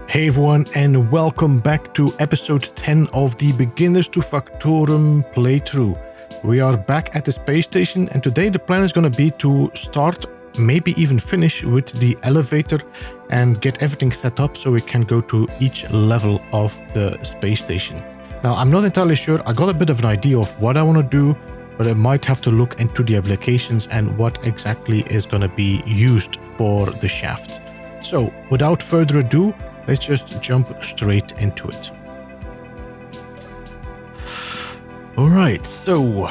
Hey everyone, and welcome back to episode 10 of the Beginners to Factorum playthrough. We are back at the space station, and today the plan is going to be to start, maybe even finish with the elevator and get everything set up so we can go to each level of the space station. Now, I'm not entirely sure. I got a bit of an idea of what I want to do, but I might have to look into the applications and what exactly is going to be used for the shaft. So, without further ado, let's just jump straight into it. Alright, so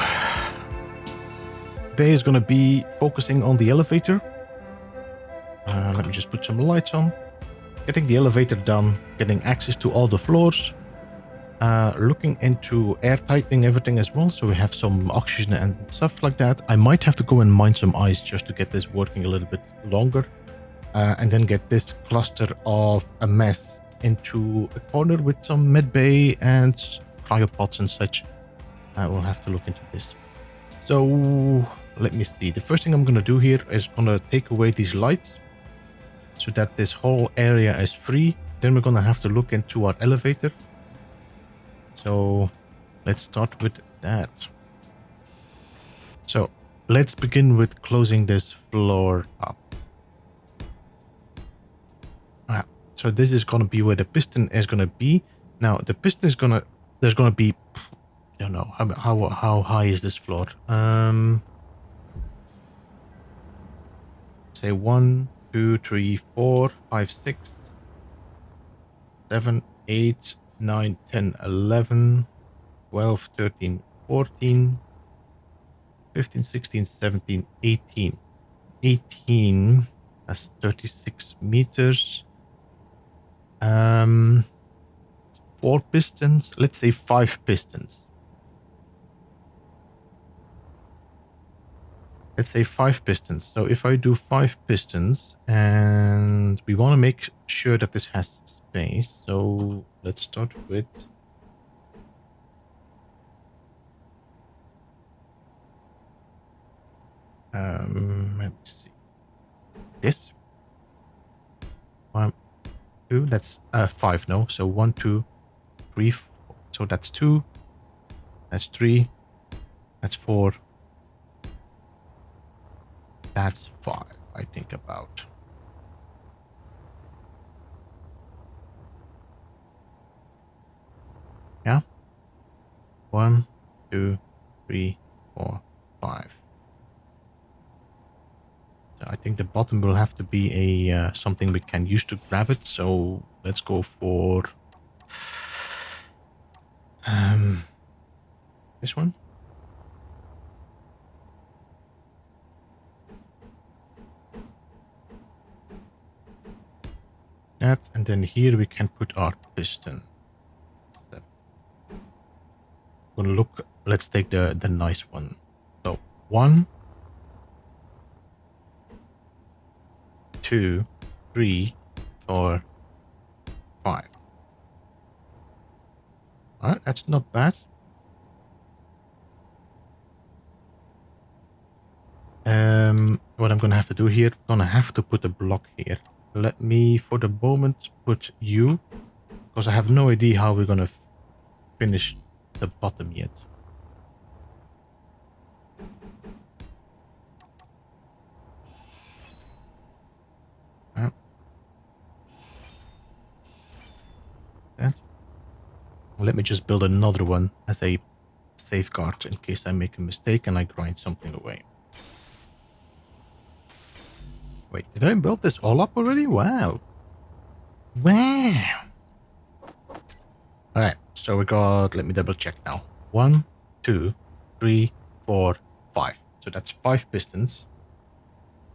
today is going to be focusing on the elevator. Let me just put some lights on. Getting the elevator done, getting access to all the floors, looking into air tightening everything as well, so we have some oxygen and stuff like that. I might have to go and mine some ice just to get this working a little bit longer. And then get this cluster of a mess into a corner with some med bay and cryopods and such. We'll have to look into this. So let me see. The first thing I'm going to do here is going to take away these lights so that this whole area is free. Then we're going to have to look into our elevator. So let's start with that. So let's begin with closing this floor up. So this is going to be where the piston is going to be. Now the piston is going to, there's going to be, I don't know, how high is this floor? Say 1, 2, 3, 4, 5, 6, 7, 8, 9, 10, 11, 12, 13, 14, 15, 16, 17, 18. 18, that's 36 meters. 4 pistons, let's say 5 pistons. Let's say 5 pistons. So if I do 5 pistons, and we want to make sure that this has space, so let's start with let me see, this 1, 2, that's 5, no, so 1, 2, 3, 4. So that's 2, that's 3, that's 4, that's 5, I think about. Yeah, 1, 2, 3, 4, 5. So I think the bottom will have to be a something we can use to grab it. So let's go for this one. That, and then here we can put our piston. Gonna look. Let's take the nice one. So 1, 2, 3, 4, 5. Alright, that's not bad. What I'm gonna have to do here, I'm gonna have to put a block here. Let me, for the moment, put you, because I have no idea how we're gonna finish the bottom yet. Let me just build another one as a safeguard in case I make a mistake and I grind something away. Wait, did I build this all up already? Wow. Wow. Alright, so we got, let me double check now. 1, 2, 3, 4, 5. So that's 5 pistons.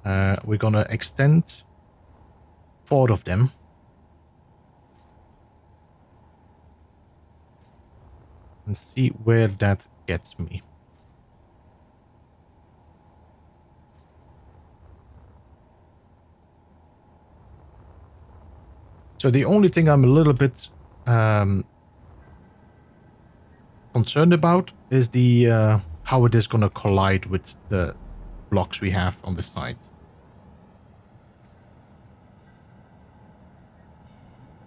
We're gonna extend 4 of them. And see where that gets me. So the only thing I'm a little bit concerned about is the how it is going to collide with the blocks we have on the side.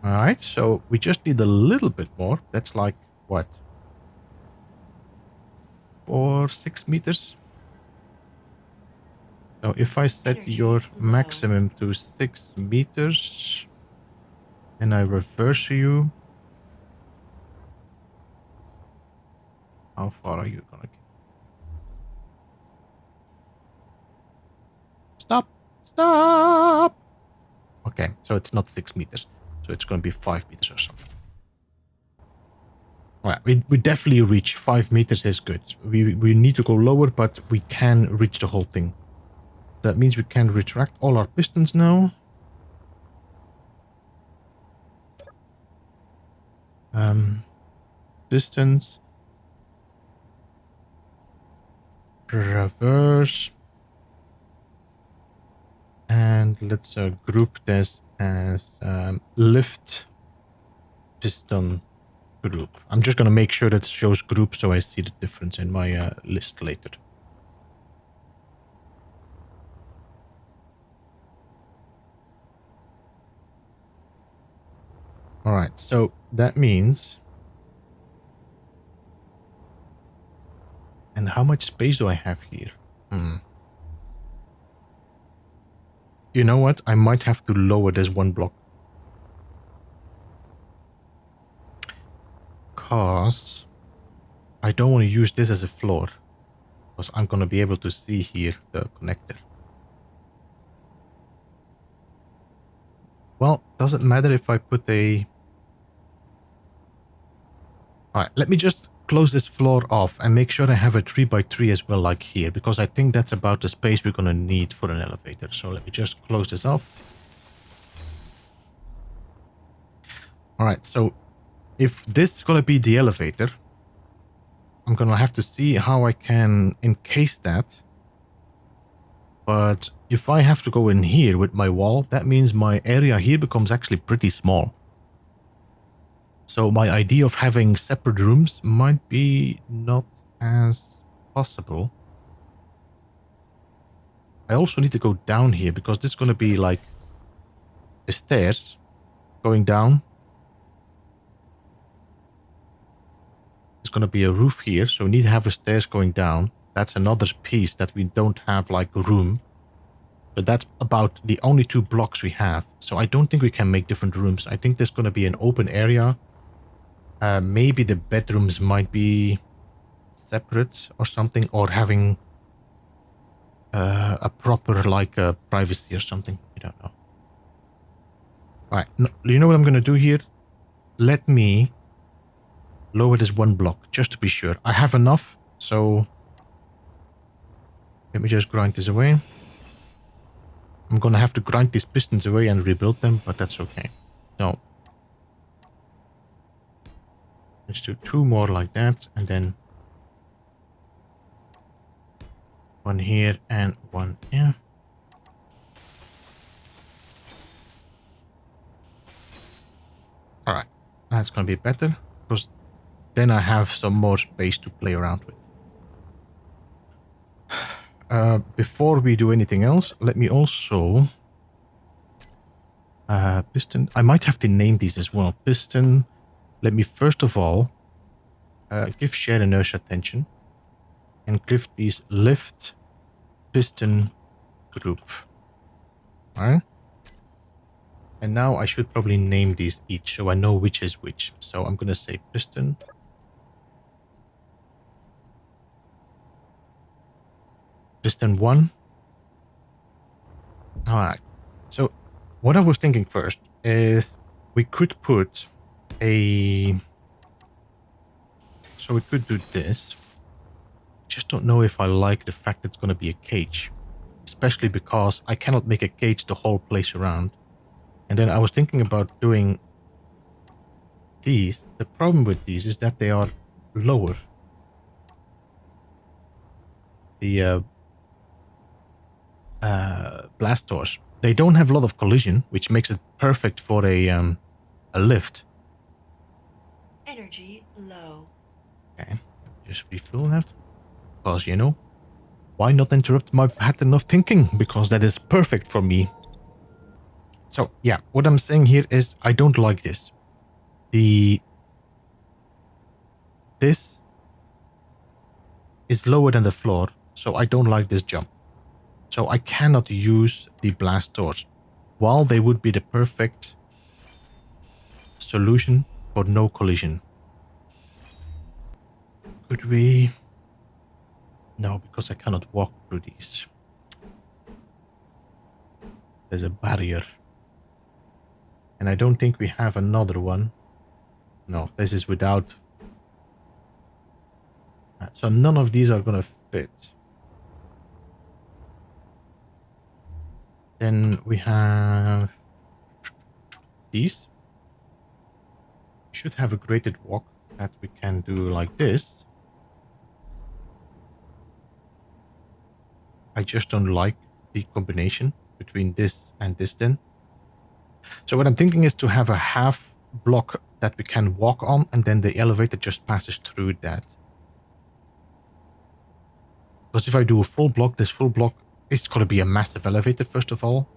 Alright, so we just need a little bit more. That's like, what? 6 meters? So if I set Energy your low. maximum to 6 meters, and I reverse you, how far are you gonna get? Stop! Stop! Okay, so it's not 6 meters. So it's gonna be 5 meters or something. Alright, we definitely reach 5 meters is good. We need to go lower, but we can reach the whole thing. That means we can retract all our pistons now. Pistons. Reverse. And let's group this as lift piston group. I'm just going to make sure that it shows group so I see the difference in my list later. Alright, so that means... And how much space do I have here? You know what? I might have to lower this one block. Because I don't want to use this as a floor. Because I'm going to be able to see here the connector. Well, does it matter if I put a... Alright, let me just close this floor off and make sure I have a 3x3 as well, like here, because I think that's about the space we're going to need for an elevator. So let me just close this off. Alright, so if this is going to be the elevator, I'm going to have to see how I can encase that. But if I have to go in here with my wall, that means my area here becomes actually pretty small. So my idea of having separate rooms might be not as possible. I also need to go down here because this is going to be like the stairs going down. There's going to be a roof here, so we need to have a stairs going down. That's another piece that we don't have like room. But that's about the only 2 blocks we have. So I don't think we can make different rooms. I think there's going to be an open area. Maybe the bedrooms might be separate or something, or having a proper like privacy or something. I don't know. All right, no, you know what I'm going to do here? Let me lower this one block just to be sure. I have enough, so let me just grind this away. I'm going to have to grind these pistons away and rebuild them, but that's okay. So let's do 2 more like that, and then 1 here and 1 here. Alright, that's going to be better, because then I have some more space to play around with. Before we do anything else, let me also... piston... I might have to name these as well. Piston... Let me first of all give shared inertia tension and give these lift piston group. Alright? And now I should probably name these each so I know which is which. So I'm going to say piston. Piston 1. Alright. So what I was thinking first is we could put a... So we could do this. Just don't know if I like the fact that it's going to be a cage. Especially because I cannot make a cage the whole place around. And then I was thinking about doing these. The problem with these is that they are lower. The blast doors. They don't have a lot of collision, which makes it perfect for a lift. Energy low. Okay, just refill that. Because, you know, why not interrupt my pattern of thinking? Because that is perfect for me. So yeah, what I'm saying here is I don't like this. This is lower than the floor, so I don't like this jump. So I cannot use the blast doors. While they would be the perfect solution for no collision. Could we? No, because I cannot walk through these. There's a barrier. And I don't think we have another one. No, this is without. So none of these are going to fit. Then we have these. We should have a graded walk that we can do like this. I just don't like the combination between this and this then. So what I'm thinking is to have a half block that we can walk on, and then the elevator just passes through that. Because if I do a full block, this full block is going to be a massive elevator, first of all.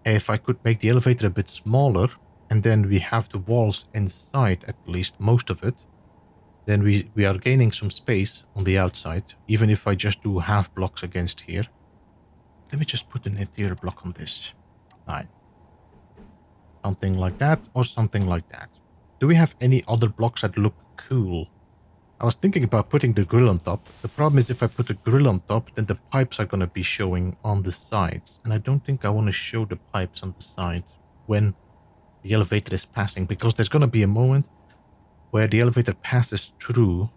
If I could make the elevator a bit smaller, and then we have the walls inside, at least most of it, then we are gaining some space on the outside, even if I just do half blocks against here. Let me just put an interior block on this. 9. Something like that, or something like that. Do we have any other blocks that look cool? I was thinking about putting the grill on top. The problem is if I put the grill on top, then the pipes are going to be showing on the sides. And I don't think I want to show the pipes on the side when the elevator is passing, because there's going to be a moment where the elevator passes through.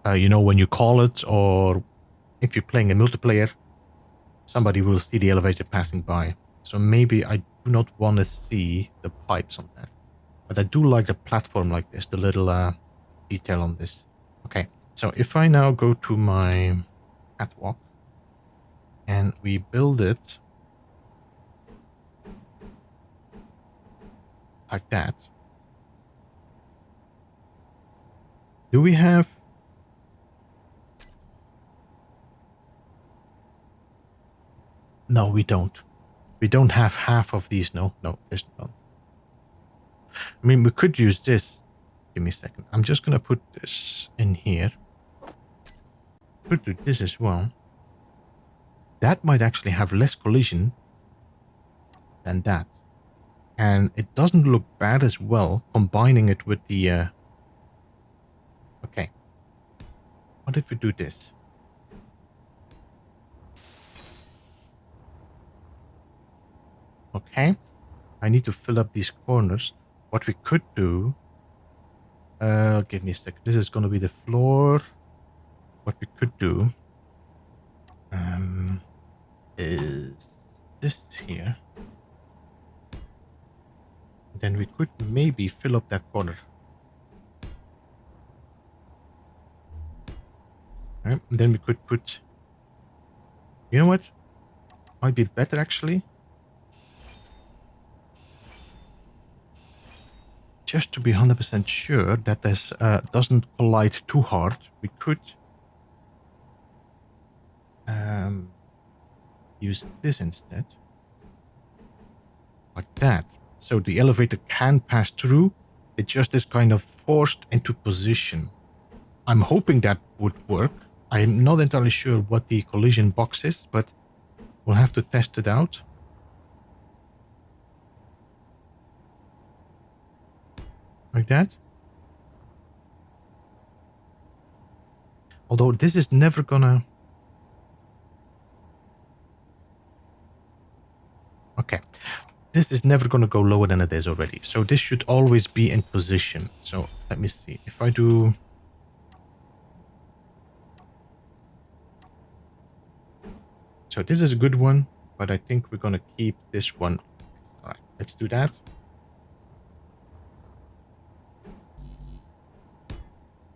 You know, when you call it, or if you're playing a multiplayer, somebody will see the elevator passing by. So maybe I do not want to see the pipes on that. But I do like the platform like this, the little detail on this. Okay, so if I now go to my catwalk and we build it like that. Do we have... No, we don't. We don't have half of these. No, there's none. I mean, we could use this. Give me a second. I'm just going to put this in here. Could do this as well. That might actually have less collision than that. And it doesn't look bad as well, combining it with the... Okay. What if we do this? Okay. I need to fill up these corners. What we could do... give me a second. This is going to be the floor. What we could do... is this here. Then we could maybe fill up that corner. And then we could put... You know what? Might be better actually. Just to be 100% sure that this doesn't collide too hard, we could use this instead. Like that. So the elevator can pass through. It just is kind of forced into position. I'm hoping that would work. I'm not entirely sure what the collision box is, but we'll have to test it out. Like that. Although this is never gonna... Okay. This is never gonna go lower than it is already. So this should always be in position. So let me see. If I do... So this is a good one, but I think we're gonna keep this one. All right, let's do that.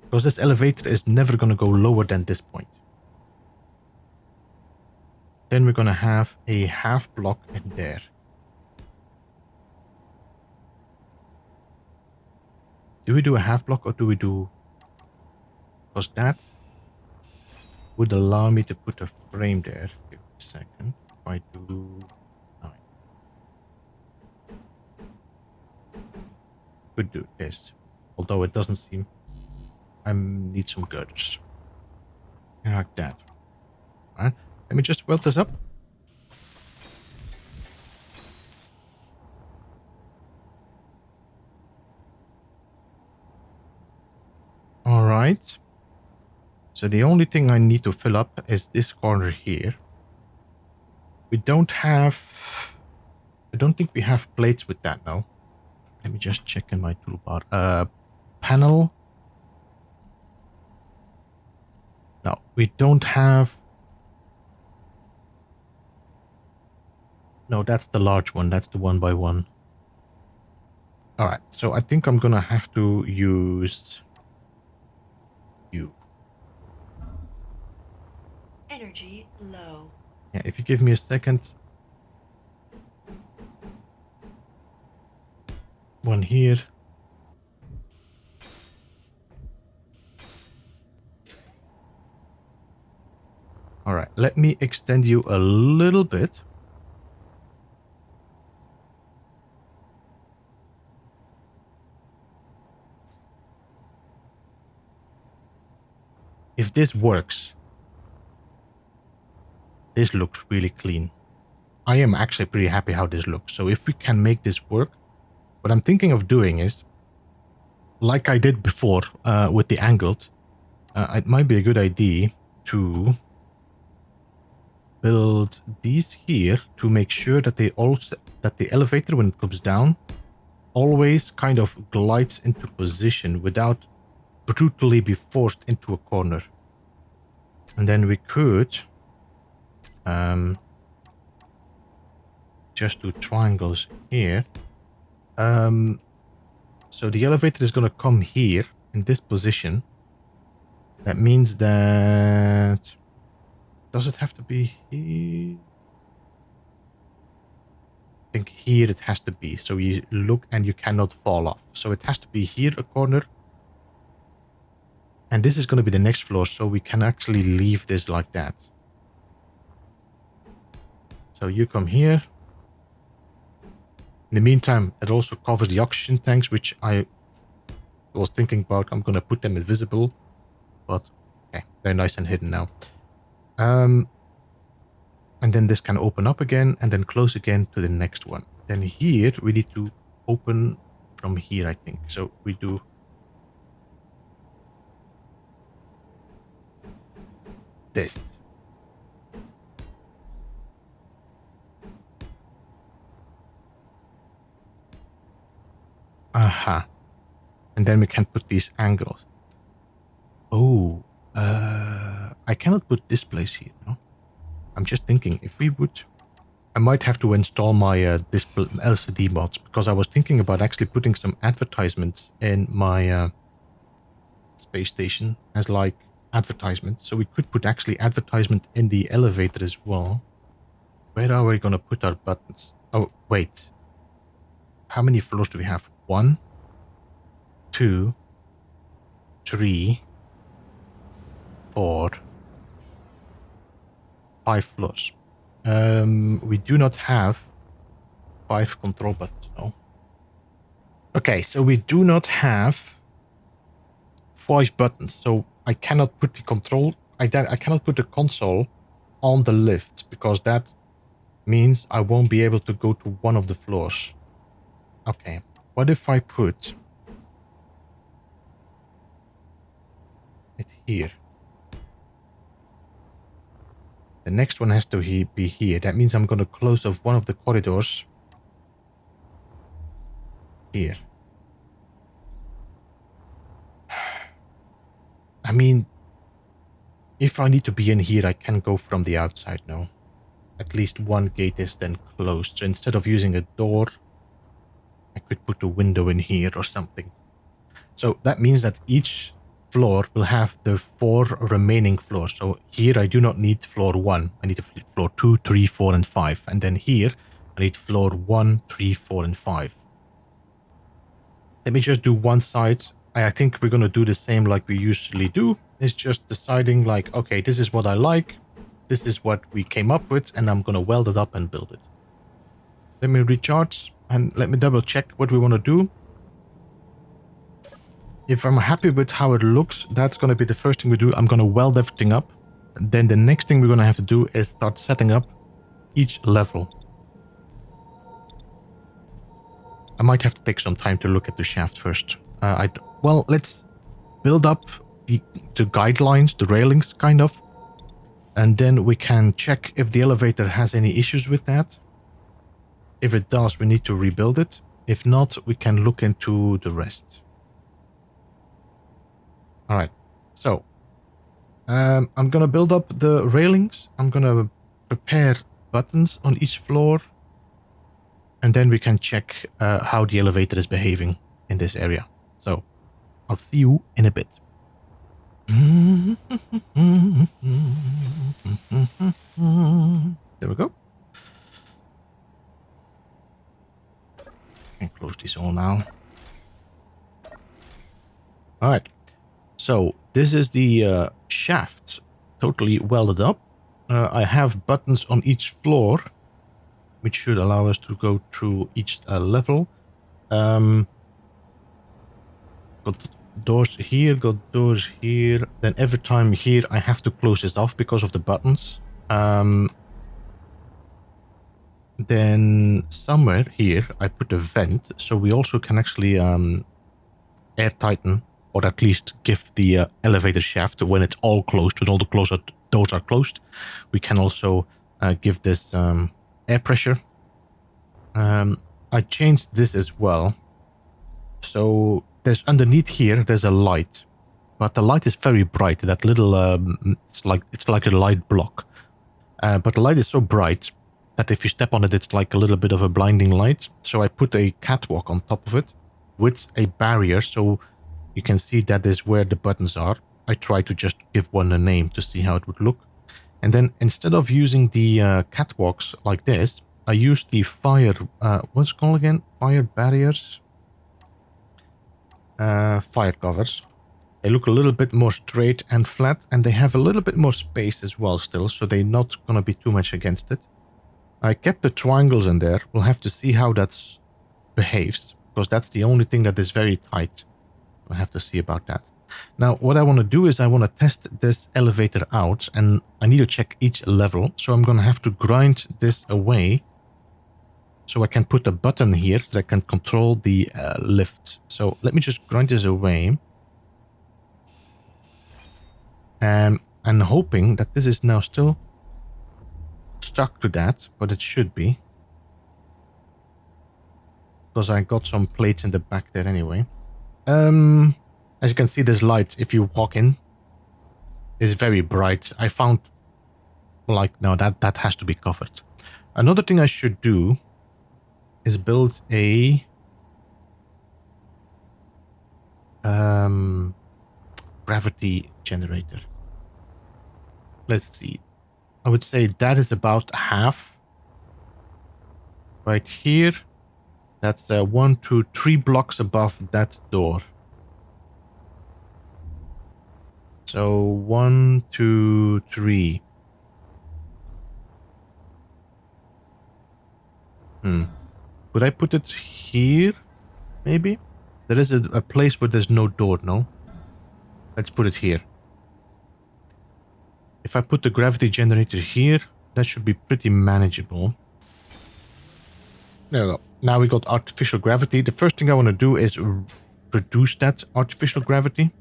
Because this elevator is never going to go lower than this point. Then we're going to have a half block in there. Do we do a half block or do we do... Because that would allow me to put a frame there. Give me a second. If I do could do this. Although it doesn't seem... I need some girders. Like that. Alright. Let me just weld this up. Alright. So the only thing I need to fill up is this corner here. We don't have... I don't think we have plates with that now. Let me just check in my toolbar. Panel. No, we don't have... No, that's the large one. That's the 1x1. Alright, so I think I'm gonna have to use... you. Energy low. Yeah, if you give me a second. One here. Alright, let me extend you a little bit. If this works, this looks really clean. I am actually pretty happy how this looks. So if we can make this work, what I'm thinking of doing is, like I did before with the angled, it might be a good idea to build these here to make sure that they also, that the elevator when it comes down always kind of glides into position without brutally be forced into a corner. And then we could just do triangles here. So the elevator is going to come here in this position. That means that... Does it have to be here? I think here it has to be. So you look and you cannot fall off. So it has to be here a corner. And this is going to be the next floor, so we can actually leave this like that. So you come here. In the meantime, it also covers the oxygen tanks, which I was thinking about. I'm going to put them invisible, but okay, they're nice and hidden now. And then this can open up again and then close again to the next one. Then here, we need to open from here, I think. So we do... this. Aha. And then we can put these angles. Oh, I cannot put this place here, no? I'm just thinking, if we would... I might have to install my display LCD mods, because I was thinking about actually putting some advertisements in my space station as like advertisements. So we could put actually advertisement in the elevator as well. Where are we going to put our buttons? Oh, wait. How many floors do we have? 1, 2, 3, 4, 5 floors. We do not have 5 control buttons, no. Okay, so we do not have 5 buttons, so I cannot put the control, I cannot put the console on the lift, because that means I won't be able to go to one of the floors. Okay, what if I put it here? The next one has to be here. That means I'm going to close off one of the corridors here. I mean, if I need to be in here, I can go from the outside now. At least one gate is then closed. So instead of using a door, I could put a window in here or something. So that means that each floor will have the 4 remaining floors. So here I do not need floor 1. I need floor 2, 3, 4, and 5. And then here I need floor 1, 3, 4, and 5. Let me just do one side. I think we're going to do the same like we usually do. It's just deciding like, okay, this is what I like. This is what we came up with, and I'm going to weld it up and build it. Let me recharge and let me double check what we want to do. If I'm happy with how it looks, that's going to be the first thing we do. I'm going to weld everything up. Then the next thing we're going to have to do is start setting up each level. I might have to take some time to look at the shaft first. Well, let's build up the guidelines, the railings, kind of. And then we can check if the elevator has any issues with that. If it does, we need to rebuild it. If not, we can look into the rest. All right. So, I'm going to build up the railings. I'm going to prepare buttons on each floor. And then we can check how the elevator is behaving in this area. So, I'll see you in a bit. There we go. Can close these all now. All right. So this is the shaft, totally welded up. I have buttons on each floor, which should allow us to go through each level. Got doors here, got doors here. Then every time here, I have to close this off because of the buttons. Then somewhere here, I put a vent, so we also can actually air tighten, or at least give the elevator shaft, when it's all closed, when all the doors are closed, we can also give this air pressure. I changed this as well. So there's underneath here, there's a light, but the light is very bright. That little, it's like a light block, but the light is so bright that if you step on it, it's like a little bit of a blinding light. So I put a catwalk on top of it with a barrier, so you can see that is where the buttons are. I try to just give one a name to see how it would look. And then instead of using the catwalks like this, I use the fire, what's it called again? Fire barriers? Fire covers. They look a little bit more straight and flat, and they have a little bit more space as well still, so they're not going to be too much against it. I kept the triangles in there. We'll have to see how that behaves, because that's the only thing that is very tight. We'll have to see about that. Now, what I want to do is I want to test this elevator out, and I need to check each level. So I'm going to have to grind this away, so I can put a button here that can control the lift. So let me just grind this away. And I'm hoping that this is now still stuck to that, but it should be, because I got some plates in the back there anyway. As you can see, this light, if you walk in, is very bright. I found, like, no, that has to be covered. Another thing I should do is build a gravity generator. Let's see. I would say that is about half. Right here. That's 1, 2, 3 blocks above that door. So 1, 2, 3. Would I put it here? Maybe? There is a place where there's no door, no? Let's put it here. If I put the gravity generator here, that should be pretty manageable. There we go. Now we got artificial gravity. The first thing I want to do is reduce that artificial gravity.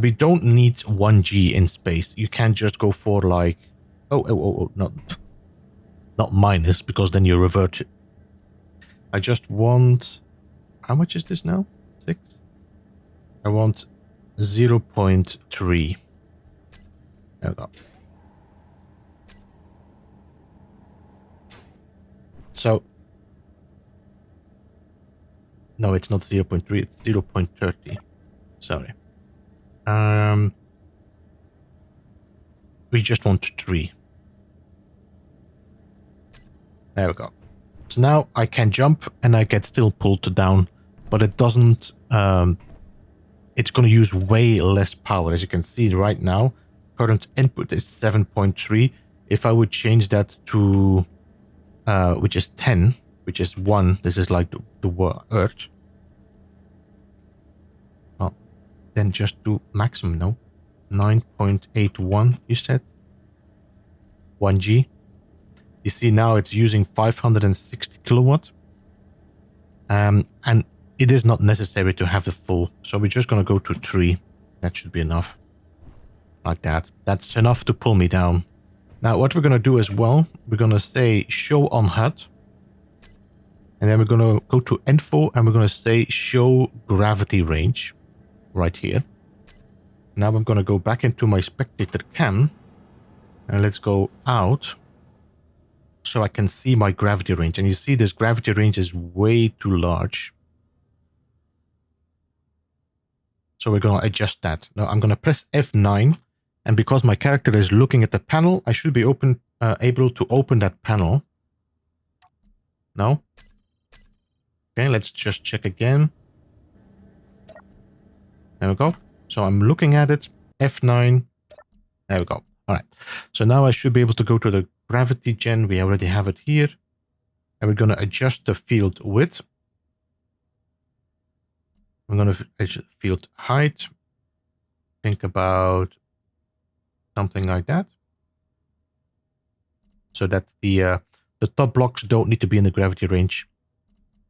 We don't need 1G in space. You can't just go for like... Oh, not minus, because then you revert. I just want... How much is this now? 6? I want 0.3. There we go. So... No, it's not 0.3, it's 0.30. Sorry. We just want 3. There we go. So now I can jump and I get still pulled down, but it doesn't, it's going to use way less power. As you can see right now, current input is 7.3. If I would change that to, which is 10, which is 1, this is like the Earth. then just do maximum, no? 9.81, you said? 1G. You see now it's using 560 kilowatt. And it is not necessary to have the full. So we're just going to go to 3. That should be enough. Like that. That's enough to pull me down. Now what we're going to do as well, we're going to say show on HUD. And then we're going to go to info and we're going to say show gravity range. Right here. Now I'm going to go back into my spectator cam. And let's go out. So I can see my gravity range. And you see this gravity range is way too large. So we're going to adjust that. Now I'm going to press F9. And because my character is looking at the panel, I should be able to open that panel. No? Okay, let's just check again. There we go. So I'm looking at it. F9. There we go. All right. So now I should be able to go to the gravity gen. We already have it here. And we're going to adjust the field width. I'm going to adjust field height. Think about something like that. So that the top blocks don't need to be in the gravity range.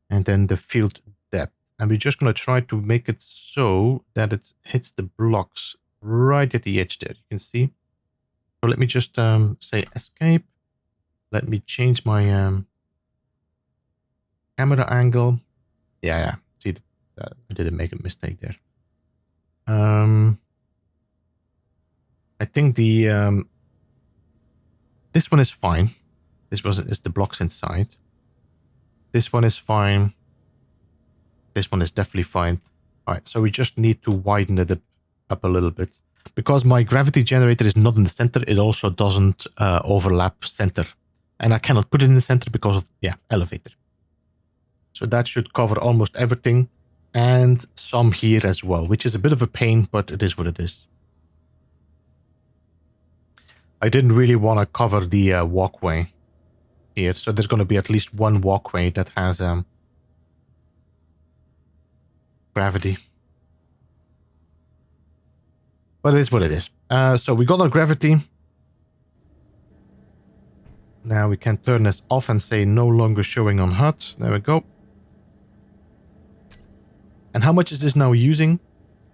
And then the field depth. And we're just going to try to make it so that it hits the blocks right at the edge there. You can see. So let me just say escape. Let me change my camera angle. Yeah. See, I didn't make a mistake there. I think the this one is fine. This is the blocks inside. This one is fine. This one is definitely fine. All right, so we just need to widen it up a little bit. Because my gravity generator is not in the center, it also doesn't overlap center. And I cannot put it in the center because of, elevator. So that should cover almost everything. And some here as well, which is a bit of a pain, but it is what it is. I didn't really want to cover the walkway here. So there's going to be at least one walkway that has gravity. But it is what it is. So we got our gravity. Now we can turn this off and say no longer showing on HUD. There we go. And how much is this now using?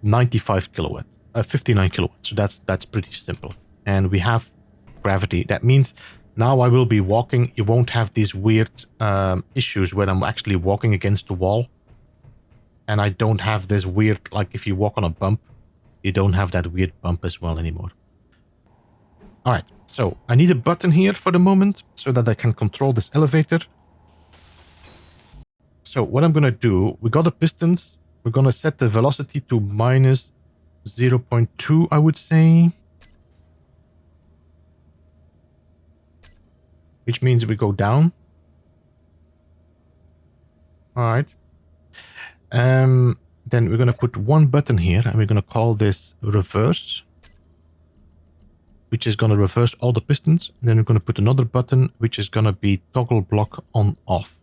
95 kilowatt. 59 kilowatts. So that's pretty simple. And we have gravity. That means now I will be walking. You won't have these weird issues where I'm actually walking against the wall. And I don't have this weird, like if you walk on a bump, you don't have that weird bump as well anymore. All right, so I need a button here for the moment so that I can control this elevator. So what I'm going to do, we got the pistons. We're going to set the velocity to minus 0.2, I would say. Which means we go down. All right. Then we're going to put one button here and we're going to call this reverse, which is going to reverse all the pistons. And then we're going to put another button, which is going to be toggle block on off.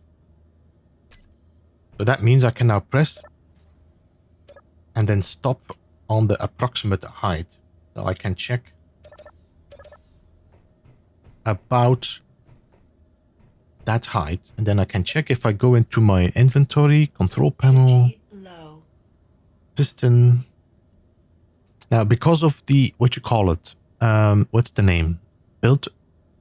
So that means I can now press and then stop on the approximate height. So I can check about that height. And then I can check if I go into my inventory, control panel, Low. piston. Now, because of the, what you call it, what's the name? Build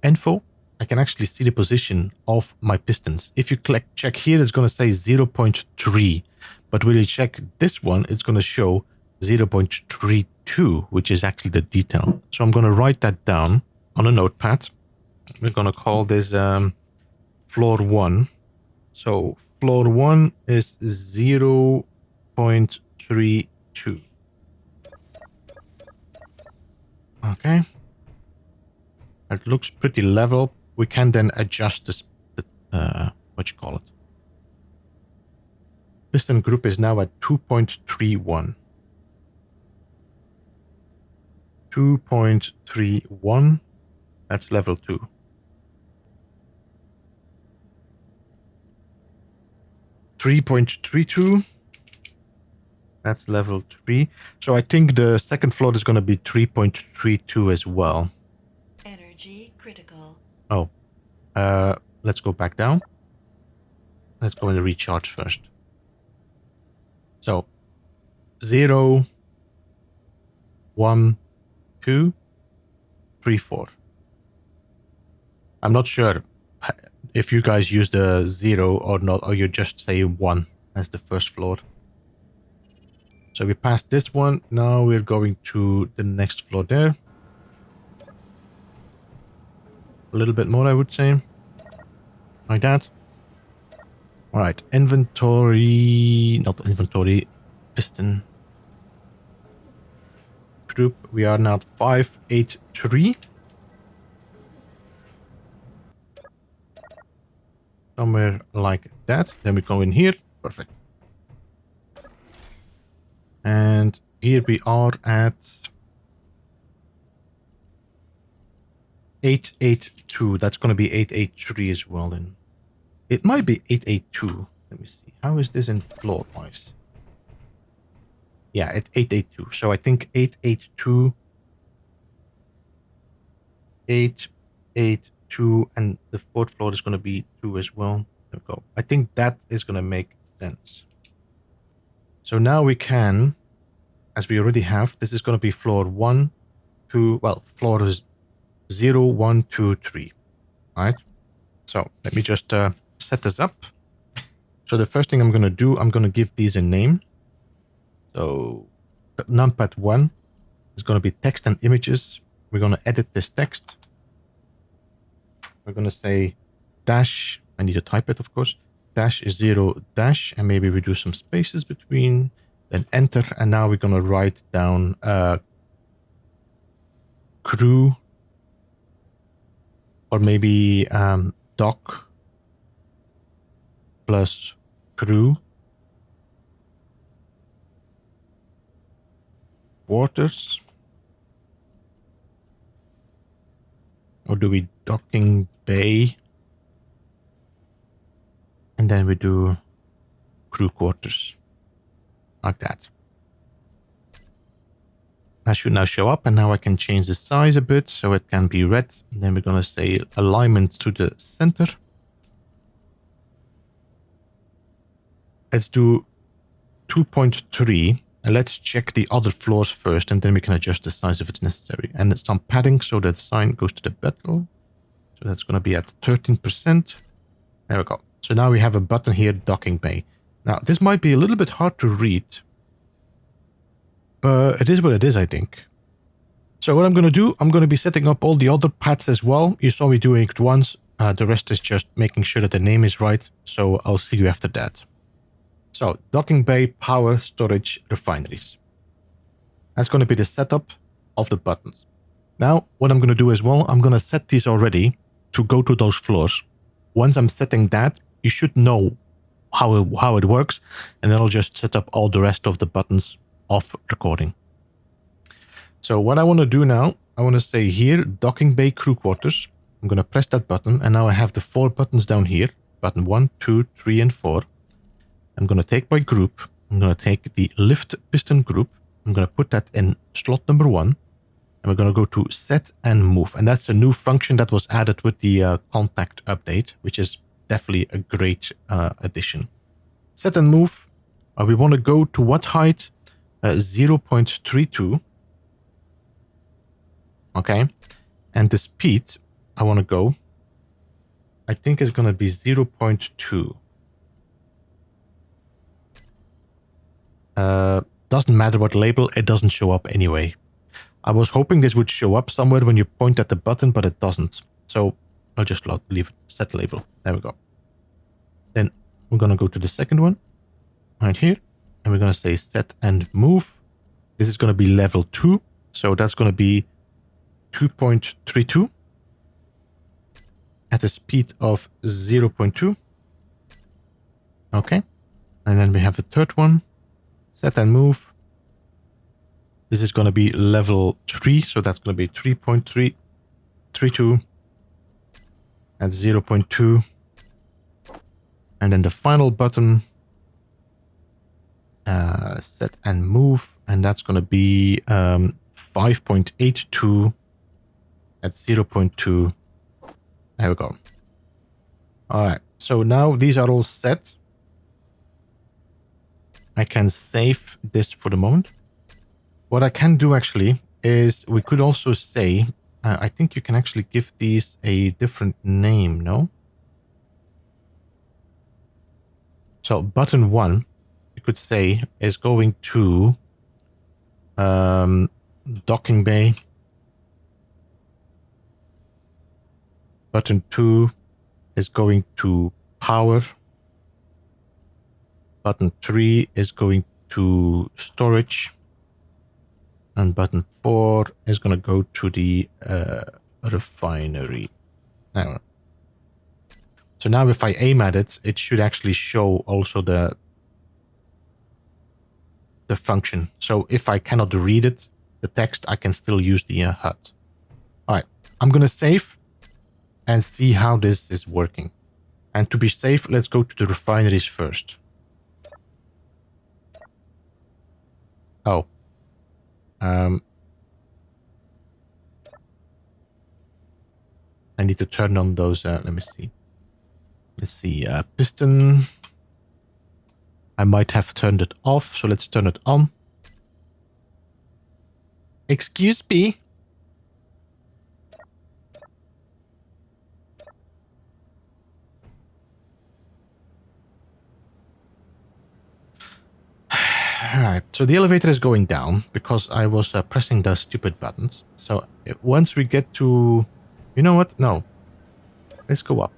info. I can actually see the position of my pistons. If you check here, it's going to say 0.3. But when you check this one, it's going to show 0.32, which is actually the detail. So I'm going to write that down on a notepad. We're going to call this floor 1. So floor 1 is 0.32. Okay. It looks pretty level. We can then adjust this, what you call it. Piston group is now at 2.31. 2.31. That's level 2. .32. That's level 3. So I think the second floor is going to be 3.32 as well. Energy critical. Oh, let's go back down. Let's go and recharge first. So 0, 1, 2, 3, 4. I'm not sure if you guys use the 0 or not, or you just say 1 as the first floor. So we passed this one. Now we're going to the next floor there. A little bit more, I would say. Like that. All right. Inventory. Not inventory. Piston. Group. We are now at 583. Somewhere like that. Then we go in here. Perfect. And here we are at 882. That's going to be 883 as well then. It might be 882. Let me see. How is this in floor wise? Yeah, at 882. So I think 882, 882, and the fourth floor is going to be 2 as well. There we go. I think that is going to make sense. So now we can, as we already have, this is going to be floor 1, 2, well, floor is 0, 1, 2, 3. All right. So let me just set this up. So the first thing I'm going to do, I'm going to give these a name. So numpad 1 is going to be text and images. We're going to edit this text. We're going to say dash. I need to type it, of course. Dash is 0 dash, and maybe we do some spaces between. Then enter, and now we're going to write down crew, or maybe doc plus crew quarters. Or do we docking bay? And then we do crew quarters. Like that. That should now show up, and now I can change the size a bit so it can be red. And then we're going to say alignment to the center. Let's do 2.3. And let's check the other floors first, and then we can adjust the size if it's necessary. And some padding so that the sign goes to the bezel. So that's going to be at 13%. There we go. So now we have a button here, docking bay. Now, this might be a little bit hard to read, but it is what it is, I think. So what I'm going to do, I'm going to be setting up all the other pads as well. You saw me doing it once. The rest is just making sure that the name is right. So I'll see you after that. So docking bay, power, storage, refineries. That's going to be the setup of the buttons. Now, what I'm going to do as well, I'm going to set these already to go to those floors. Once I'm setting that, you should know how it works, and then I'll just set up all the rest of the buttons off recording. So what I want to do now, I want to say here, docking bay crew quarters. I'm going to press that button, and now I have the 4 buttons down here. Button 1, 2, 3, and 4. I'm going to take my group. I'm going to take the lift piston group. I'm going to put that in slot number 1. And we're going to go to set and move. And that's a new function that was added with the contact update, which is definitely a great addition. Set and move. We want to go to what height? 0.32. Okay. And the speed I want to go, I think is going to be 0.2. Doesn't matter what label, it doesn't show up anyway. I was hoping this would show up somewhere when you point at the button, but it doesn't. So I'll just leave it, set label. There we go. Then we're going to go to the second one right here. And we're going to say set and move. This is going to be level 2. So that's going to be 2.32 at a speed of 0.2. Okay. And then we have a third one. Set and move. This is going to be level 3, so that's going to be 3.332 at 0.2. And then the final button Set and move, and that's going to be 5.82 at 0.2. There we go. All right, so now these are all set. I can save this for the moment. What I can do actually is we could also say, I think you can actually give these a different name, no? So button 1, you could say, is going to docking bay. Button 2 is going to power. Button 3 is going to storage. And button 4 is going to go to the refinery. Now, so now if I aim at it, it should actually show also the function. So if I cannot read it, the text, I can still use the HUD. All right, I'm going to save and see how this is working. And to be safe, let's go to the refineries first. Oh. I need to turn on those, let me see. Let's see, piston. I might have turned it off, so let's turn it on. Excuse me. Alright, so the elevator is going down because I was pressing the stupid buttons. So once we get to... You know what? No. Let's go up.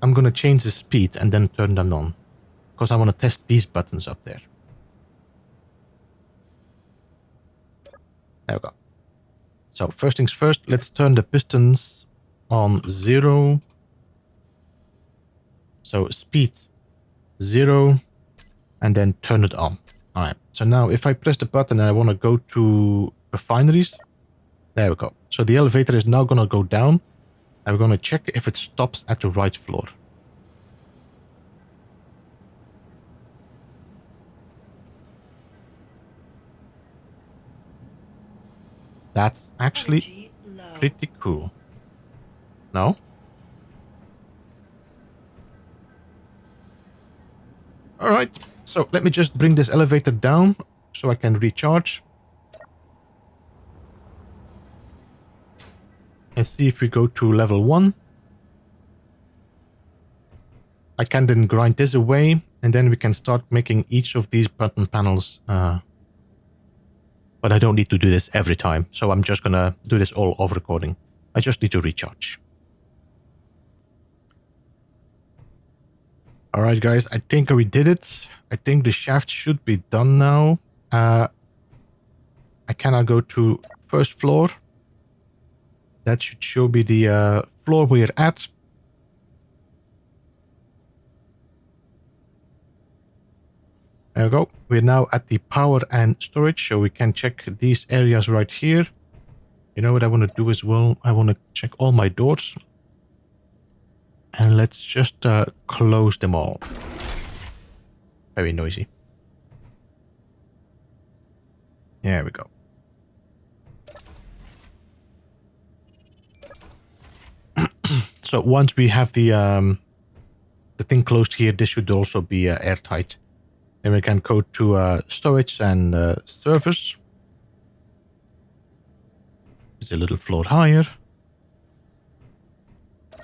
I'm going to change the speed and then turn them on. Because I want to test these buttons up there. There we go. So first things first, let's turn the pistons on 0. So speed 0 and then turn it on. All right. So now if I press the button and I want to go to refineries, there we go. So the elevator is now going to go down. And we're going to check if it stops at the right floor. That's actually pretty cool. No? Alright, so let me just bring this elevator down so I can recharge. And see if we go to level 1. I can then grind this away, and then we can start making each of these button panels. But I don't need to do this every time, so I'm just gonna do this all off recording. I just need to recharge. Alright guys, I think we did it. I think the shaft should be done now. I cannot go to first floor. That should show me the floor we're at. There we go. We're now at the power and storage, so we can check these areas right here. You know what I want to do as well? I want to check all my doors. And let's just close them all. Very noisy. There we go. So once we have the thing closed here, this should also be airtight. Then we can go to storage and servers. It's a little floor higher.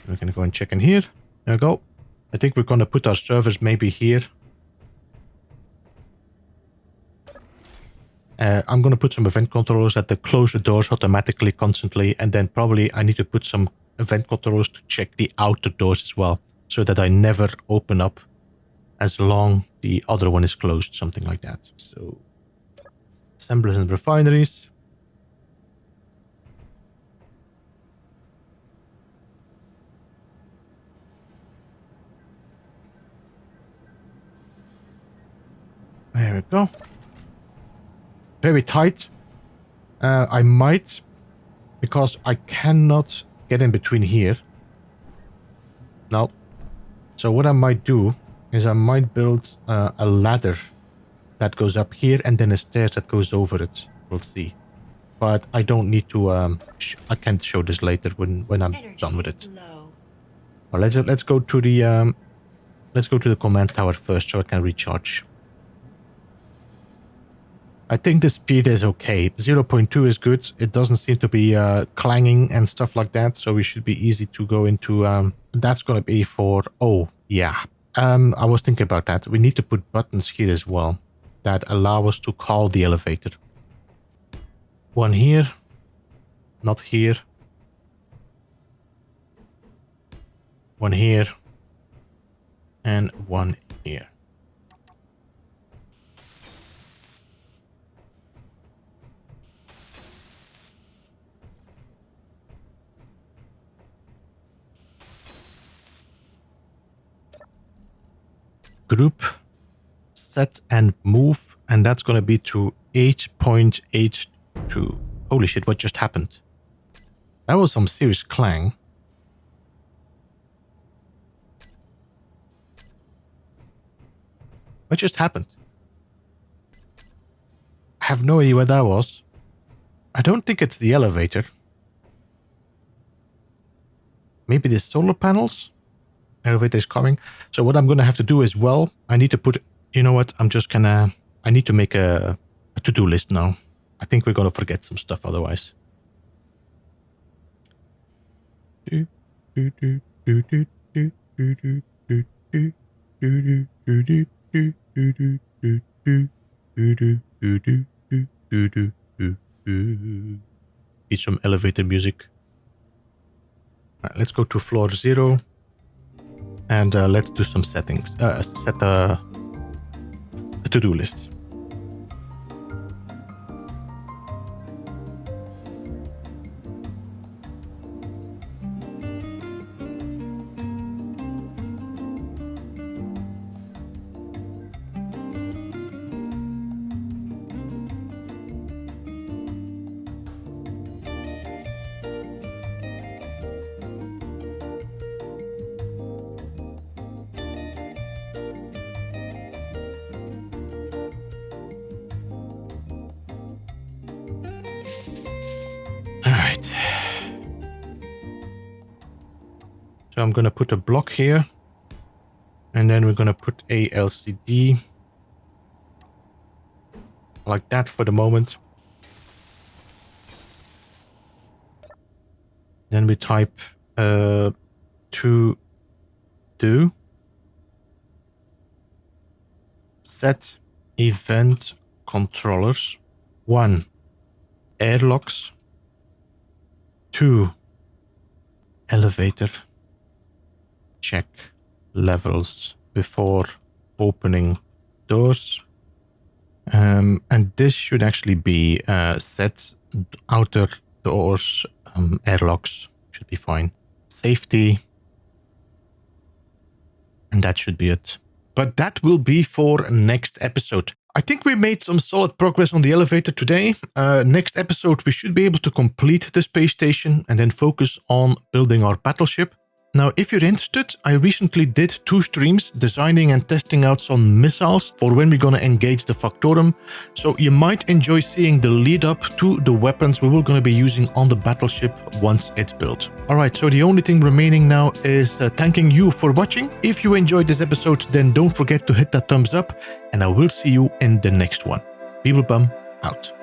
We can go and check in here. There we go. I think we're going to put our servers maybe here. I'm going to put some event controllers that close the doors automatically, constantly. And then probably I need to put some event controllers to check the outer doors as well. So that I never open up as long the other one is closed. Something like that. So, assemblers and refineries. There we go. Very tight. I might, because I cannot get in between here. No. So what I might do is I might build a ladder that goes up here and then a stairs that goes over it. We'll see. But I don't need to, I can show this later when I'm done with it. Low. Well, let's go to the command tower first so I can recharge. I think the speed is okay. 0.2 is good. It doesn't seem to be clanging and stuff like that, so we should be easy to go into. That's going to be for, oh, yeah. I was thinking about that. We need to put buttons here as well that allow us to call the elevator. One here, not here. One here, and one here. Group, set and move, and that's going to be to 8.82. Holy shit, what just happened? That was some serious clang. What just happened? I have no idea what that was. I don't think it's the elevator. Maybe the solar panels? Elevator is coming. So what I'm going to have to do as well, I need to put, you know what, I'm just gonna, I need to make a to-do list now. I think we're going to forget some stuff otherwise. Need some elevator music. Right, let's go to floor 0. And let's do some settings. Set a to-do list. Alright. So I'm going to put a block here. And then we're going to put a LCD. Like that for the moment. Then we type to do set event controllers. 1. Airlocks. 2. Elevator. Check levels before opening doors. And this should actually be set outer doors, airlocks should be fine. Safety. And that should be it. But that will be for next episode. I think we made some solid progress on the elevator today. Next episode, we should be able to complete the space station and then focus on building our battleship. Now, if you're interested, I recently did 2 streams designing and testing out some missiles for when we're going to engage the Factorum. So you might enjoy seeing the lead up to the weapons we were going to be using on the battleship once it's built. Alright, so the only thing remaining now is thanking you for watching. If you enjoyed this episode, then don't forget to hit that thumbs up and I will see you in the next one. Beeblebum out.